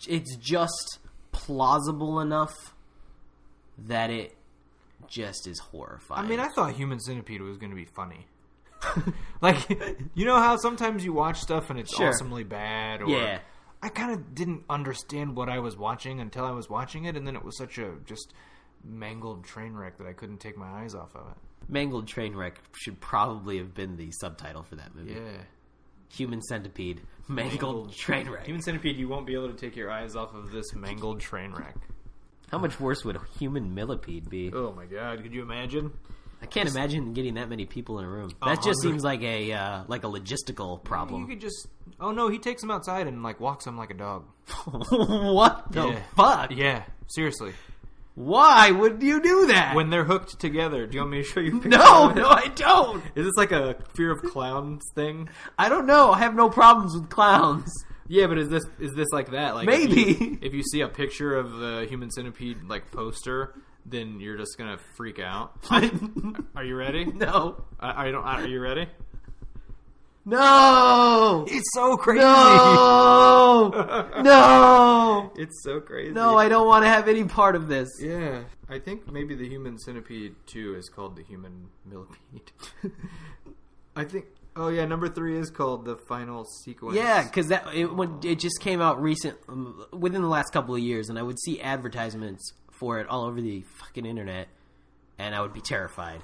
Speaker 1: It's just plausible enough that it just is horrifying.
Speaker 2: I mean, I thought Human Centipede was going to be funny. Like, you know how sometimes you watch stuff and it's awesomely bad? Or I kind of didn't understand what I was watching until I was watching it, and then it was such a just mangled train wreck that I couldn't take my eyes off of it.
Speaker 1: Mangled Trainwreck should probably have been the subtitle for that movie.
Speaker 2: Yeah.
Speaker 1: Human Centipede, Mangled Trainwreck.
Speaker 2: Human Centipede, you won't be able to take your eyes off of this mangled train wreck.
Speaker 1: How much worse would Human Millipede be?
Speaker 2: Oh my God, could you imagine?
Speaker 1: I can't imagine getting that many people in a room. That just seems like a logistical problem.
Speaker 2: You could just... Oh no, he takes them outside and like walks them like a dog.
Speaker 1: What the fuck?
Speaker 2: Yeah, seriously.
Speaker 1: Why would you do that?
Speaker 2: When they're hooked together. Do you want me to show you?
Speaker 1: No, I don't.
Speaker 2: Is this like a fear of clowns thing?
Speaker 1: I don't know. I have no problems with clowns.
Speaker 2: Yeah, but is this like that? Like
Speaker 1: maybe
Speaker 2: if you see a picture of the Human Centipede like poster, then you're just gonna freak out. Are you ready?
Speaker 1: No.
Speaker 2: Are you ready?
Speaker 1: No!
Speaker 2: It's so crazy!
Speaker 1: No! No!
Speaker 2: It's so crazy.
Speaker 1: No, I don't want to have any part of this.
Speaker 2: Yeah. I think maybe the Human Centipede 2 is called the Human Millipede. I think... Oh, yeah, number 3 is called The Final Sequence.
Speaker 1: Yeah, because it just came out within the last couple of years, and I would see advertisements for it all over the fucking internet, and I would be terrified.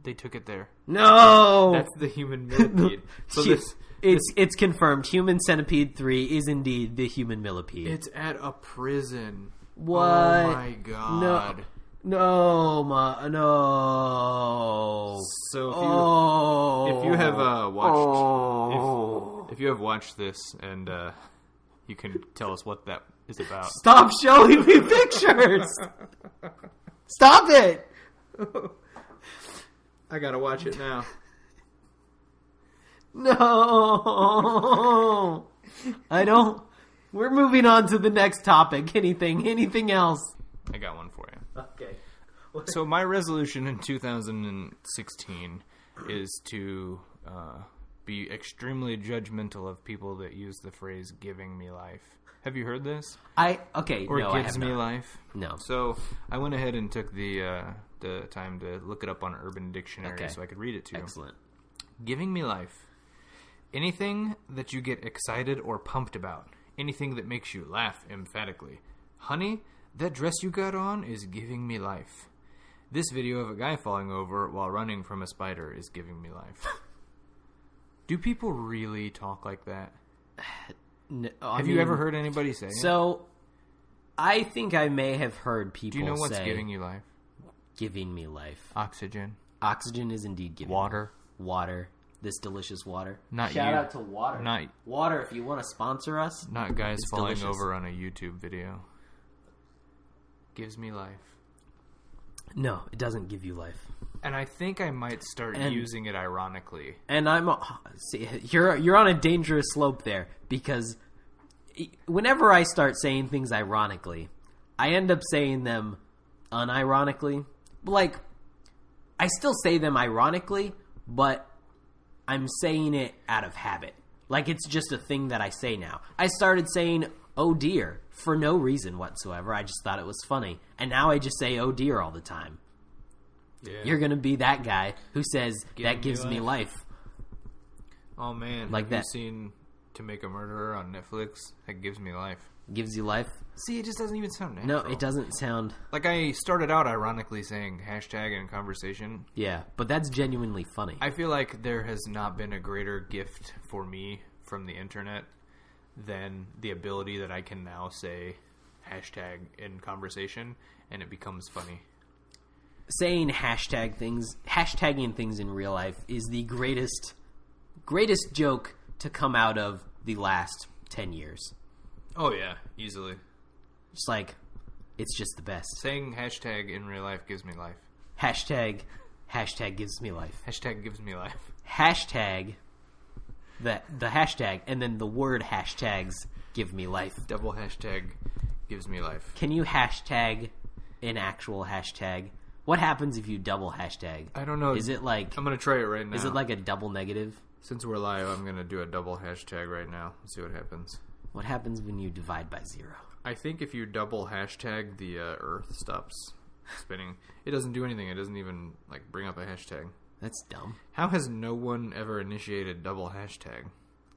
Speaker 2: They took it there.
Speaker 1: No!
Speaker 2: That's the Human Millipede. So
Speaker 1: it's confirmed. Human Centipede 3 is indeed the Human Millipede.
Speaker 2: It's at a prison.
Speaker 1: What?
Speaker 2: Oh my god.
Speaker 1: No.
Speaker 2: So if you have watched if you have watched this and you can tell us what that is about.
Speaker 1: Stop showing me pictures. Stop it.
Speaker 2: I gotta watch it now.
Speaker 1: No. I don't. We're moving on to the next topic. Anything else?
Speaker 2: I got one for you.
Speaker 1: Okay.
Speaker 2: So my resolution in 2016 is to be extremely judgmental of people that use the phrase "giving me life." Have you heard this?
Speaker 1: Or
Speaker 2: no, gives me life.
Speaker 1: No.
Speaker 2: So I went ahead and took the time to look it up on Urban Dictionary so I could read it to you.
Speaker 1: Excellent.
Speaker 2: Giving me life. Anything that you get excited or pumped about. Anything that makes you laugh emphatically. Honey, that dress you got on is giving me life. This video of a guy falling over while running from a spider is giving me life. Do people really talk like that?
Speaker 1: No,
Speaker 2: have you ever heard anybody say it?
Speaker 1: So, I think I may have heard people say...
Speaker 2: Do you know what's giving you life?
Speaker 1: Giving me life.
Speaker 2: Oxygen.
Speaker 1: Oxygen is indeed giving
Speaker 2: water.
Speaker 1: Me water. This delicious water.
Speaker 2: Not
Speaker 1: Shout
Speaker 2: you.
Speaker 1: out to water. Water, if you want to sponsor us.
Speaker 2: Not guys falling over on a YouTube video. Gives me life.
Speaker 1: No, it doesn't give you life.
Speaker 2: And I think I might start using it ironically.
Speaker 1: And see, you're on a dangerous slope there, because whenever I start saying things ironically, I end up saying them unironically. Like, I still say them ironically, but I'm saying it out of habit. Like, it's just a thing that I say now. I started saying, oh dear, for no reason whatsoever. I just thought it was funny. And now I just say, oh dear, all the time. Yeah. You're going to be that guy who says, that gives me life.
Speaker 2: Oh, man.
Speaker 1: Like
Speaker 2: have you seen To Make a Murderer on Netflix? That gives me life.
Speaker 1: Gives you life?
Speaker 2: See, it just doesn't even sound natural.
Speaker 1: No, it doesn't sound...
Speaker 2: Like, I started out ironically saying hashtag in conversation.
Speaker 1: Yeah, but that's genuinely funny.
Speaker 2: I feel like there has not been a greater gift for me from the internet than the ability that I can now say hashtag in conversation, and it becomes funny.
Speaker 1: Saying hashtagging things in real life is the greatest joke to come out of the last 10 years.
Speaker 2: Oh yeah, easily.
Speaker 1: Just like, it's just the best.
Speaker 2: Saying hashtag in real life gives me life.
Speaker 1: Hashtag gives me life.
Speaker 2: Hashtag gives me life.
Speaker 1: Hashtag, the hashtag, and then the word hashtags give me life.
Speaker 2: Double hashtag gives me life.
Speaker 1: Can you hashtag an actual hashtag? What happens if you double hashtag?
Speaker 2: I don't know.
Speaker 1: Is it like...
Speaker 2: I'm going to try it right now.
Speaker 1: Is it like a double negative?
Speaker 2: Since we're live, I'm going to do a double hashtag right now. Let's see what happens.
Speaker 1: What happens when you divide by 0?
Speaker 2: I think if you double hashtag, the Earth stops spinning. It doesn't do anything. It doesn't even like bring up a hashtag.
Speaker 1: That's dumb.
Speaker 2: How has no one ever initiated double hashtag?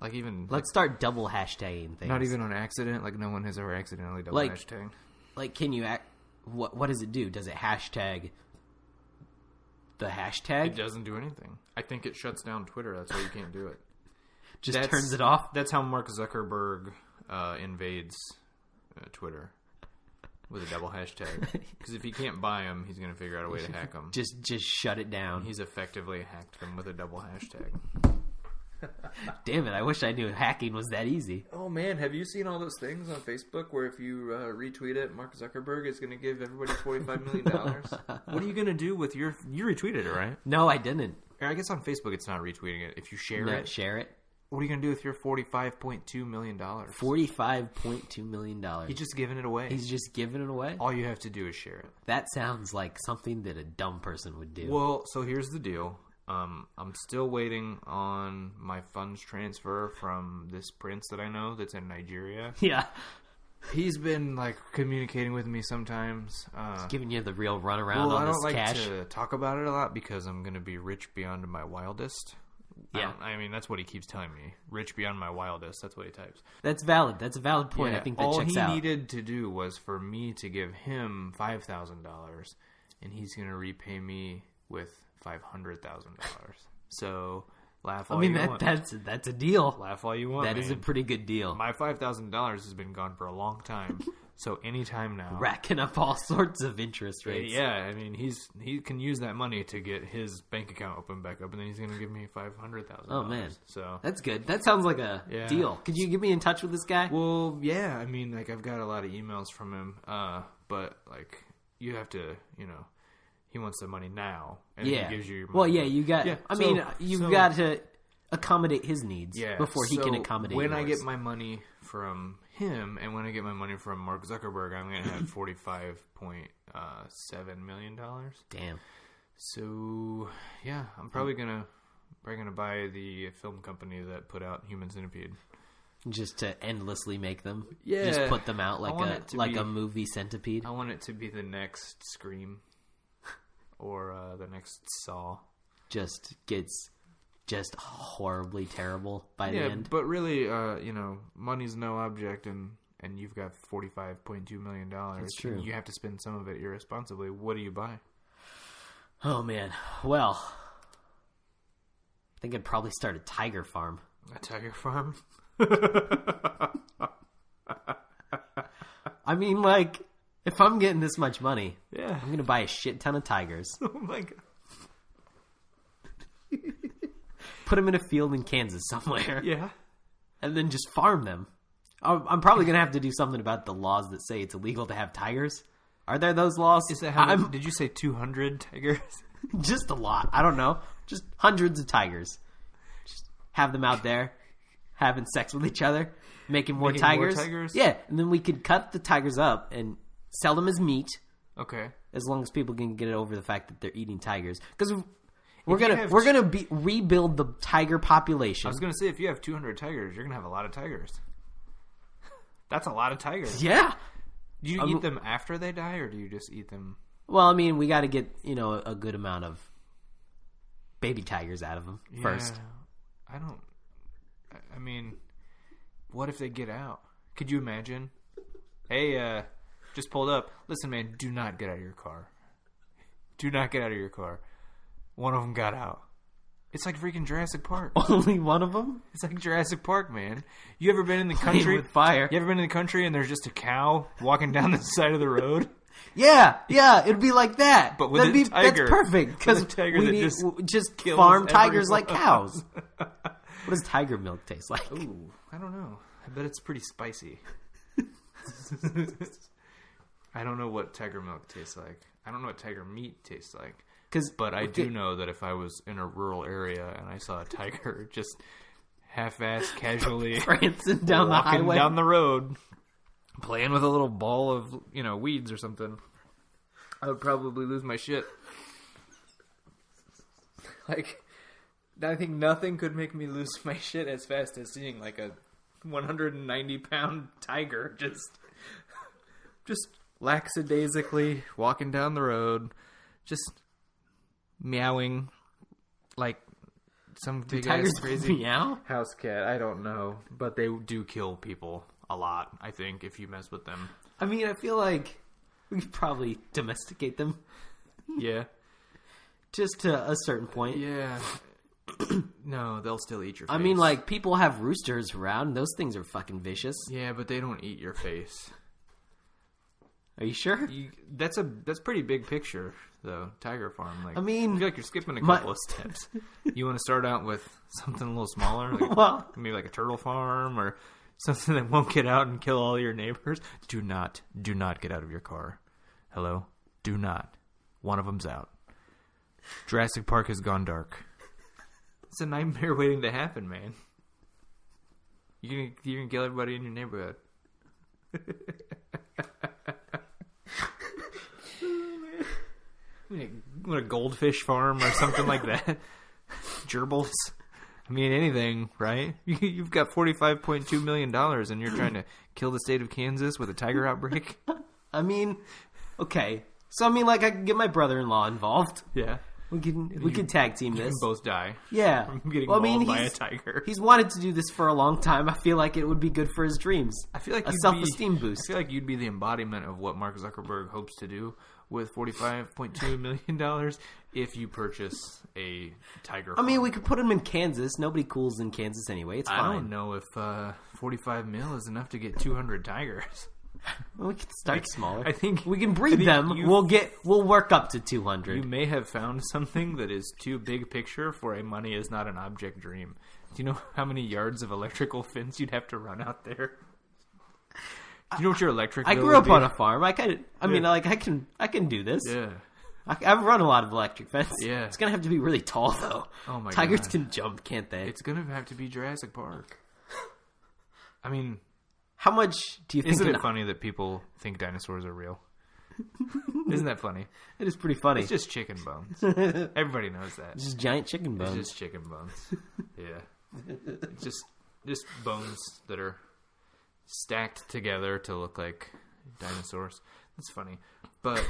Speaker 2: Like even...
Speaker 1: Let's start double hashtagging things.
Speaker 2: Not even on accident? Like no one has ever accidentally double hashtag?
Speaker 1: Like, can you... What does it do? Does it hashtag the hashtag?
Speaker 2: It doesn't do anything. I think it shuts down Twitter. That's why you can't do it.
Speaker 1: Just turns it off?
Speaker 2: That's how Mark Zuckerberg invades Twitter. With a double hashtag. Because if he can't buy them, he's going to figure out a way to hack them.
Speaker 1: Just shut it down.
Speaker 2: He's effectively hacked them with a double hashtag.
Speaker 1: Damn it, I wish I knew hacking was that easy.
Speaker 2: Oh man, have you seen all those things on Facebook where if you retweet it, Mark Zuckerberg is going to give everybody $45 million? What are you going to do with your... You retweeted it, right?
Speaker 1: No, I didn't.
Speaker 2: I guess on Facebook it's not retweeting it. If you share it...
Speaker 1: Share it.
Speaker 2: What are you going to do with your $45.2 million?
Speaker 1: $45.2 million.
Speaker 2: He's just giving it away.
Speaker 1: He's just giving it away?
Speaker 2: All you have to do is share it.
Speaker 1: That sounds like something that a dumb person would do.
Speaker 2: Well, so here's the deal. I'm still waiting on my funds transfer from this prince that I know that's in Nigeria.
Speaker 1: Yeah.
Speaker 2: He's been, like, communicating with me sometimes.
Speaker 1: He's giving you the real runaround on this cash.
Speaker 2: I don't like to talk about it a lot because I'm going to be rich beyond my wildest.
Speaker 1: Yeah.
Speaker 2: I mean, that's what he keeps telling me. Rich beyond my wildest. That's what he types.
Speaker 1: That's valid. That's a valid point.
Speaker 2: Yeah,
Speaker 1: I think that
Speaker 2: all
Speaker 1: checks
Speaker 2: he
Speaker 1: out.
Speaker 2: needed to do was for me to give him $5,000, and he's going to repay me with $500,000. So laugh all you want.
Speaker 1: That's a deal.
Speaker 2: Laugh all you want.
Speaker 1: That is a pretty good deal.
Speaker 2: My $5,000 has been gone for a long time. So anytime now,
Speaker 1: Racking up all sorts of interest rates.
Speaker 2: Yeah, I mean he can use that money to get his bank account opened back up, and then he's going to give me $500,000.
Speaker 1: Oh man,
Speaker 2: so
Speaker 1: that's good. That sounds like a deal. Could you get me in touch with this guy?
Speaker 2: Well, yeah. I mean, like I've got a lot of emails from him, but like you have to, he wants the money now, and he gives you your money.
Speaker 1: Well, yeah, you got. Yeah, I mean, you've got to accommodate his needs before he can accommodate
Speaker 2: when
Speaker 1: yours.
Speaker 2: I get my money from him and when I get my money from Mark Zuckerberg, I'm going to have $45.7 million.
Speaker 1: Damn.
Speaker 2: So yeah, I'm probably gonna buy the film company that put out Human Centipede.
Speaker 1: Just to endlessly make them.
Speaker 2: Yeah.
Speaker 1: Just put them out like a movie Centipede.
Speaker 2: I want it to be the next Scream or the next Saw.
Speaker 1: Just gets horribly terrible by the end.
Speaker 2: But really, money's no object, and you've got $45.2 million.
Speaker 1: That's true.
Speaker 2: You have to spend some of it irresponsibly. What do you buy?
Speaker 1: Oh, man. Well, I think I'd probably start a tiger farm.
Speaker 2: A tiger farm?
Speaker 1: I mean, like, if I'm getting this much money,
Speaker 2: I'm
Speaker 1: going to buy a shit ton of tigers.
Speaker 2: Oh, my God.
Speaker 1: Put them in a field in Kansas somewhere.
Speaker 2: Yeah.
Speaker 1: And then just farm them. I'm probably going to have to do something about the laws that say it's illegal to have tigers. Are there those laws?
Speaker 2: Is that how did you say 200 tigers?
Speaker 1: Just a lot. I don't know. Just hundreds of tigers. Just have them out there having sex with each other, making more tigers. Yeah, and then we could cut the tigers up and sell them as meat.
Speaker 2: Okay.
Speaker 1: As long as people can get over the fact that they're eating tigers. Because we're gonna rebuild the tiger population.
Speaker 2: I was gonna say, if you have 200 tigers, you're gonna have a lot of tigers. That's a lot of tigers.
Speaker 1: Yeah.
Speaker 2: Do you eat them after they die, or do you just eat them?
Speaker 1: Well, I mean, we got to get a good amount of baby tigers out of them first.
Speaker 2: I mean, what if they get out? Could you imagine? Hey, just pulled up. Listen, man, do not get out of your car. Do not get out of your car. One of them got out. It's like freaking Jurassic Park.
Speaker 1: Only one of them?
Speaker 2: It's like Jurassic Park, man. You ever been in the country?
Speaker 1: With fire.
Speaker 2: You ever been in the country and there's just a cow walking down the side of the road?
Speaker 1: Yeah, it'd be like that.
Speaker 2: But with a tiger.
Speaker 1: That's perfect because we just farm tigers like cows. What does tiger milk taste like?
Speaker 2: Ooh, I don't know. I bet it's pretty spicy. I don't know what tiger milk tastes like. I don't know what tiger meat tastes like. But I do know that if I was in a rural area and I saw a tiger just half-assed, casually
Speaker 1: prancing down the highway,
Speaker 2: walking down the road, playing with a little ball of weeds or something, I would probably lose my shit. Like, I think nothing could make me lose my shit as fast as seeing like a 190-pound tiger just lackadaisically walking down the road, just meowing like some big ass crazy
Speaker 1: meow?
Speaker 2: House cat. I don't know, but they do kill people a lot, I think, if you mess with them.
Speaker 1: I mean, I feel like we could probably domesticate them.
Speaker 2: Yeah.
Speaker 1: Just to a certain point.
Speaker 2: Yeah. No, they'll still eat your face.
Speaker 1: I mean, like, people have roosters around. Those things are fucking vicious.
Speaker 2: Yeah, but they don't eat your face.
Speaker 1: Are you sure?
Speaker 2: That's pretty big picture, though. Tiger farm. Like,
Speaker 1: I mean,
Speaker 2: I feel like you're skipping a couple of steps. You want to start out with something a little smaller, like maybe like a turtle farm or something that won't get out and kill all your neighbors. Do not get out of your car. Hello? Do not. One of them's out. Jurassic Park has gone dark. It's a nightmare waiting to happen, man. You're gonna kill everybody in your neighborhood. What, a goldfish farm or something like that? Gerbils? I mean, anything, right? You've got $45.2 million and you're trying to kill the state of Kansas with a tiger outbreak?
Speaker 1: I mean, okay. So, I mean, like, I could get my brother-in-law involved.
Speaker 2: Yeah.
Speaker 1: We can tag team
Speaker 2: You
Speaker 1: this.
Speaker 2: can both die.
Speaker 1: Yeah.
Speaker 2: I'm getting mauled by a tiger.
Speaker 1: He's wanted to do this for a long time. I feel like it would be good for his dreams.
Speaker 2: I feel like
Speaker 1: a self-esteem boost.
Speaker 2: I feel like you'd be the embodiment of what Mark Zuckerberg hopes to do with $45.2 million if you purchase a tiger farm.
Speaker 1: I mean, we could put him in Kansas. Nobody cools in Kansas anyway. It's fine.
Speaker 2: I don't know if 45 mil is enough to get 200 tigers.
Speaker 1: Well, we can start smaller.
Speaker 2: I think
Speaker 1: we can breed them. We'll work up to 200.
Speaker 2: You may have found something that is too big picture for a money is not an object dream. Do you know how many yards of electrical fence you'd have to run out there? Do you know what your electric bill
Speaker 1: I grew up
Speaker 2: would
Speaker 1: on
Speaker 2: be?
Speaker 1: a farm. I can do this.
Speaker 2: Yeah.
Speaker 1: I've run a lot of electric fence.
Speaker 2: Yeah.
Speaker 1: It's gonna have to be really tall though.
Speaker 2: Oh my
Speaker 1: Tigers
Speaker 2: God.
Speaker 1: can jump, can't they?
Speaker 2: It's gonna have to be Jurassic Park. I mean,
Speaker 1: how much do you think?
Speaker 2: Isn't it funny that people think dinosaurs are real? Isn't that funny?
Speaker 1: It is pretty funny.
Speaker 2: It's just chicken bones. Everybody knows that.
Speaker 1: It's just giant chicken bones.
Speaker 2: It's just chicken bones. Yeah. It's just bones that are stacked together to look like dinosaurs. That's funny. But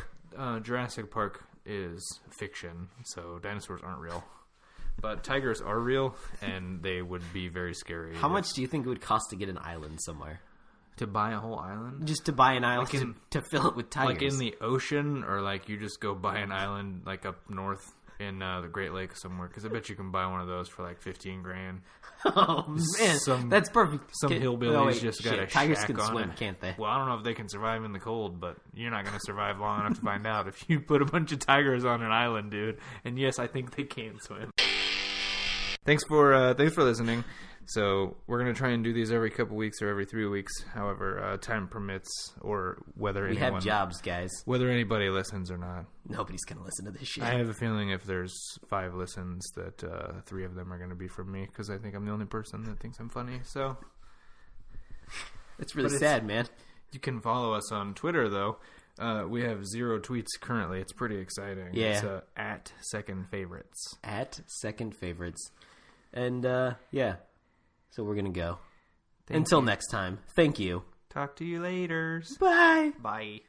Speaker 2: Jurassic Park is fiction, so dinosaurs aren't real. But tigers are real, and they would be very scary.
Speaker 1: How much do you think it would cost to get an island somewhere?
Speaker 2: To buy a whole island?
Speaker 1: Just to buy an island
Speaker 2: Like
Speaker 1: to fill it with tigers.
Speaker 2: Like in the ocean, or like you just go buy an island like up north in the Great Lakes somewhere? Because I bet you can buy one of those for like $15,000.
Speaker 1: Oh man, that's perfect.
Speaker 2: Some hillbillies just got a
Speaker 1: tigers
Speaker 2: shack
Speaker 1: can
Speaker 2: on
Speaker 1: swim,
Speaker 2: it.
Speaker 1: can't they?
Speaker 2: Well, I don't know if they can survive in the cold, but you're not going to survive long enough to find out if you put a bunch of tigers on an island, dude. And yes, I think they can swim. Thanks for listening. So we're going to try and do these every couple weeks or every 3 weeks, however time permits, or whether
Speaker 1: we have jobs, guys.
Speaker 2: Whether anybody listens or not.
Speaker 1: Nobody's going to listen to this shit.
Speaker 2: I have a feeling if there's 5 listens that 3 of them are going to be from me, because I think I'm the only person that thinks I'm funny. So
Speaker 1: it's really sad, man.
Speaker 2: You can follow us on Twitter, though. We have 0 tweets currently. It's pretty exciting.
Speaker 1: Yeah.
Speaker 2: It's at Second Favorites.
Speaker 1: At Second Favorites. And, yeah. So we're going to go.
Speaker 2: Thank
Speaker 1: Until
Speaker 2: you.
Speaker 1: next time. Thank you.
Speaker 2: Talk to you later.
Speaker 1: Bye.
Speaker 2: Bye.